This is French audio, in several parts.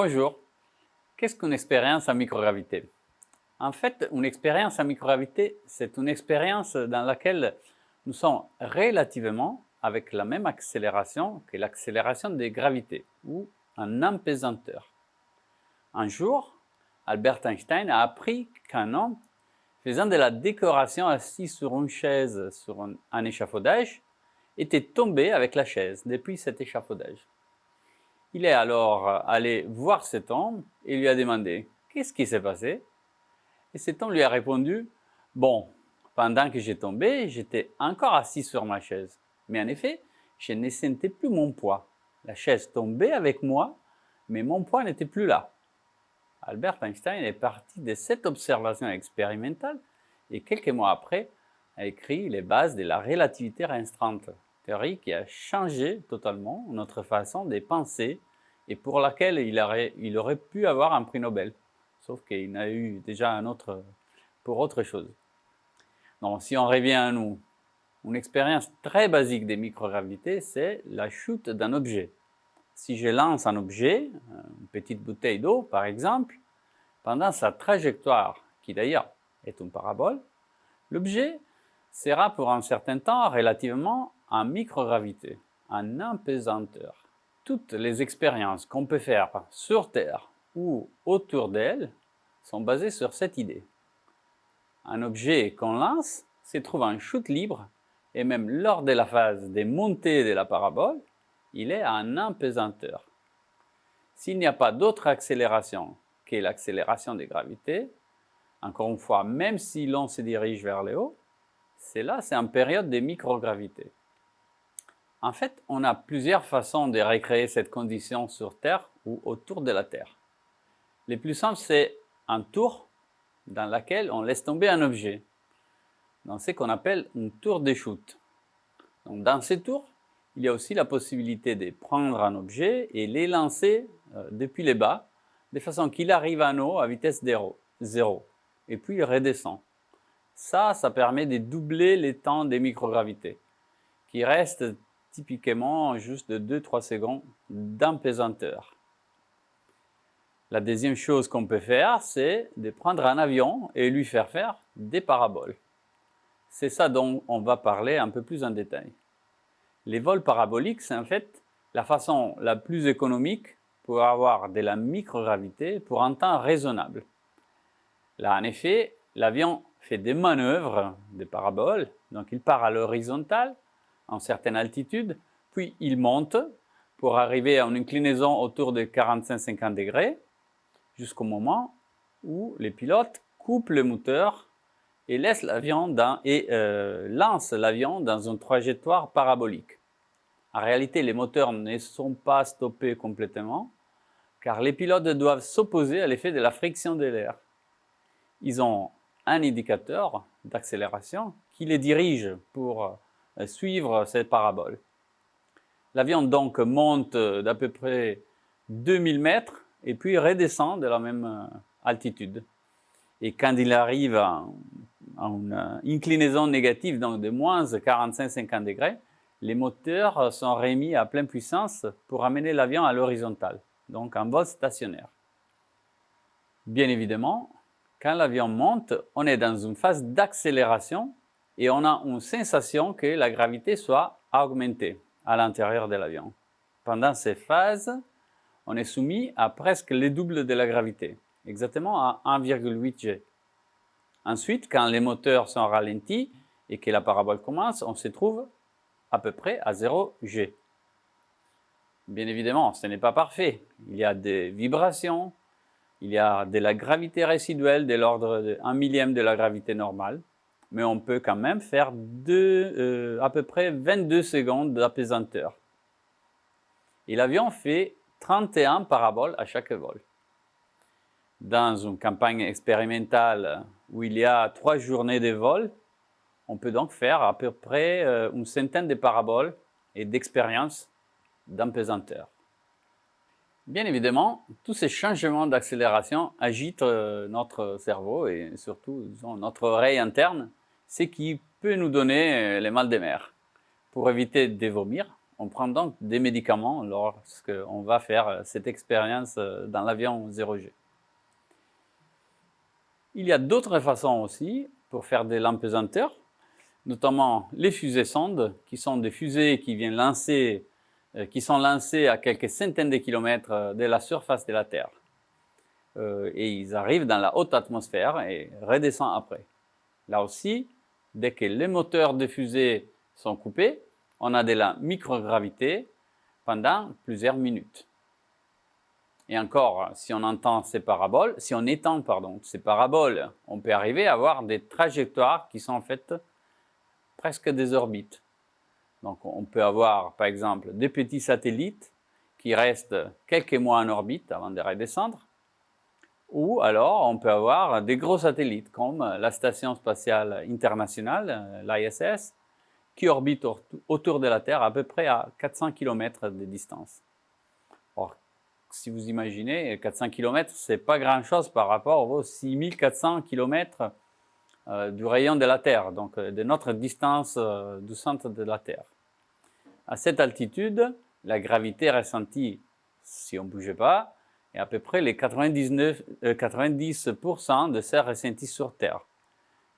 Bonjour, qu'est-ce qu'une expérience en microgravité? En fait, une expérience en microgravité, c'est une expérience dans laquelle nous sommes relativement avec la même accélération que l'accélération des gravités, ou en apesanteur. Un jour, Albert Einstein a appris qu'un homme faisant de la décoration assis sur une chaise sur un échafaudage était tombé avec la chaise depuis cet échafaudage. Il est alors allé voir cet homme et lui a demandé « Qu'est-ce qui s'est passé ?» Et cet homme lui a répondu « Bon, pendant que j'ai tombé, j'étais encore assis sur ma chaise. Mais en effet, je ne sentais plus mon poids. La chaise tombait avec moi, mais mon poids n'était plus là. » Albert Einstein est parti de cette observation expérimentale et quelques mois après a écrit les bases de la relativité restreinte, théorie qui a changé totalement notre façon de penser et pour laquelle il aurait pu avoir un prix Nobel, sauf qu'il n'a eu déjà un autre pour autre chose. Donc, si on revient à nous, une expérience très basique des microgravités, c'est la chute d'un objet. Si je lance un objet, une petite bouteille d'eau par exemple, pendant sa trajectoire, qui d'ailleurs est une parabole, l'objet sera pour un certain temps relativement en microgravité, en apesanteur. Toutes les expériences qu'on peut faire sur Terre ou autour d'elle sont basées sur cette idée. Un objet qu'on lance se trouve en chute libre et même lors de la phase de montée de la parabole, il est en apesanteur. S'il n'y a pas d'autre accélération que l'accélération des gravités, encore une fois, même si l'on se dirige vers le haut, c'est en période de microgravité. En fait, on a plusieurs façons de recréer cette condition sur Terre ou autour de la Terre. Le plus simple, c'est un tour dans lequel on laisse tomber un objet, dans ce qu'on appelle une tour de chute. Donc, dans ces tours, il y a aussi la possibilité de prendre un objet et les lancer depuis le bas, de façon qu'il arrive en haut à vitesse 0, et puis il redescend. Ça permet de doubler les temps des microgravités, qui restent typiquement juste de 2-3 secondes d'apesanteur. La deuxième chose qu'on peut faire, c'est de prendre un avion et lui faire des paraboles. C'est ça dont on va parler un peu plus en détail. Les vols paraboliques, c'est en fait la façon la plus économique pour avoir de la microgravité pour un temps raisonnable. Là, en effet, l'avion fait des manœuvres, des paraboles, donc il part à l'horizontale, en certaine altitude, puis il monte pour arriver à une inclinaison autour de 45-50 degrés, jusqu'au moment où les pilotes coupent le moteur et lancent l'avion dans une trajectoire parabolique. En réalité, les moteurs ne sont pas stoppés complètement, car les pilotes doivent s'opposer à l'effet de la friction de l'air. Ils ont un indicateur d'accélération qui les dirige pour suivre cette parabole. L'avion donc monte d'à peu près 2000 mètres et puis redescend de la même altitude. Et quand il arrive à une inclinaison négative, donc de moins 45-50 degrés, les moteurs sont remis à pleine puissance pour amener l'avion à l'horizontale, donc en vol stationnaire. Bien évidemment, quand l'avion monte, on est dans une phase d'accélération et on a une sensation que la gravité soit augmentée à l'intérieur de l'avion. Pendant ces phases, on est soumis à presque le double de la gravité, exactement à 1,8 G. Ensuite, quand les moteurs sont ralentis et que la parabole commence, on se trouve à peu près à 0 G. Bien évidemment, ce n'est pas parfait. Il y a des vibrations, il y a de la gravité résiduelle de l'ordre de 1 millième de la gravité normale, mais on peut quand même faire à peu près 22 secondes d'apesanteur. Et l'avion fait 31 paraboles à chaque vol. Dans une campagne expérimentale où il y a 3 journées de vol, on peut donc faire à peu près une centaine de paraboles et d'expériences d'apesanteur. Bien évidemment, tous ces changements d'accélération agitent notre cerveau et surtout disons, notre oreille interne, ce qui peut nous donner les mal de mer. Pour éviter de vomir, On prend donc des médicaments lorsqu'on va faire cette expérience dans l'avion 0G. Il y a d'autres façons aussi pour faire de l'empesanteur, notamment les fusées sondes, qui sont des fusées qui sont lancées à quelques centaines de kilomètres de la surface de la Terre. Et ils arrivent dans la haute atmosphère et redescendent après. Là aussi, dès que les moteurs de fusée sont coupés, on a de la microgravité pendant plusieurs minutes. Et encore, si on étend ces paraboles, on peut arriver à avoir des trajectoires qui sont en fait presque des orbites. Donc on peut avoir par exemple des petits satellites qui restent quelques mois en orbite avant de redescendre, ou alors on peut avoir des gros satellites comme la Station spatiale internationale, l'ISS, qui orbite autour de la Terre à peu près à 400 km de distance. Or, si vous imaginez, 400 km, ce n'est pas grand-chose par rapport aux 6400 km du rayon de la Terre, donc de notre distance du centre de la Terre. À cette altitude, la gravité ressentie, si on ne bougeait pas, est à peu près les 90% de celle ressentie sur Terre.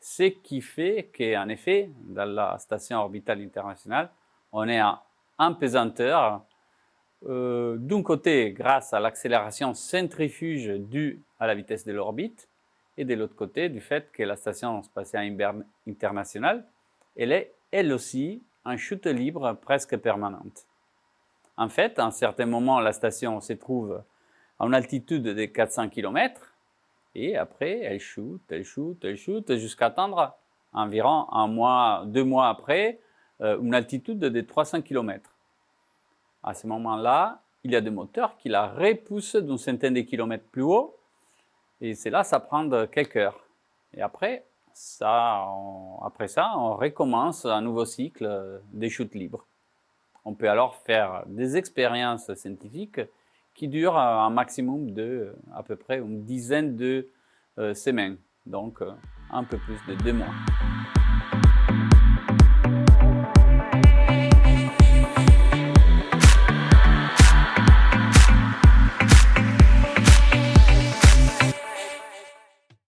Ce qui fait qu'en effet, dans la station orbitale internationale, on est en pesanteur, d'un côté grâce à l'accélération centrifuge due à la vitesse de l'orbite, et de l'autre côté du fait que la station spatiale internationale, elle est elle aussi en chute libre presque permanente. En fait, à un certain moment, la station se trouve à une altitude de 400 km, et après, elle chute jusqu'à atteindre environ 1 mois, 2 mois après, une altitude de 300 km. À ce moment-là, il y a des moteurs qui la repoussent d'une centaine de kilomètres plus haut, et c'est là, ça prend quelques heures. Et après ça, on recommence un nouveau cycle des chutes libres. On peut alors faire des expériences scientifiques qui durent un maximum de à peu près une dizaine de semaines, donc un peu plus de 2 mois.